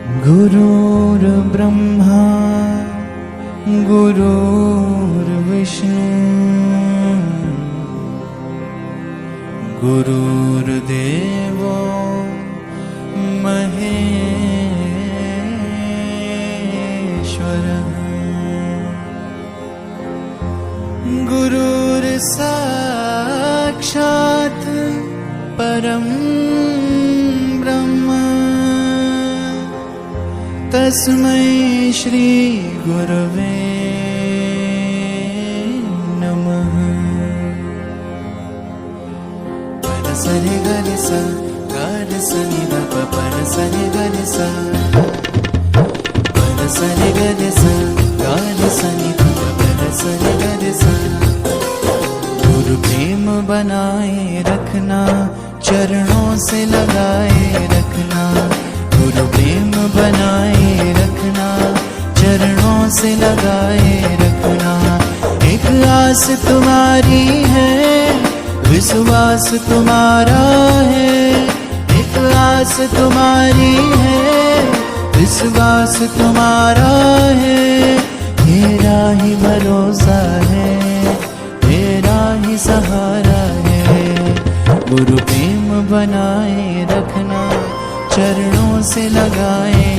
गुरुर्ब्रह्मा गुरुर्विष्णु गुरुर्देवो महेश्वरः गुरुर्साक्षात् परं ब्रह्म तस्मै श्री गुरवे नमः। सरे गरे सा गर सनि द प पर सरे गरे सा पर सरे गरे सा गर सनि द प पर सरे गरे सा। गुरु प्रेम बनाए रखना चरणों से लगाए रखना। गुरु प्रेम बनाए रखना चरणों से लगाए रखना। एक आस तुम्हारी है विश्वास तुम्हारा है। एक आस तुम्हारी है विश्वास तुम्हारा है। तेरा ही भरोसा है तेरा ही सहारा है। गुरु प्रेम बनाए रखना चरणों से लगाए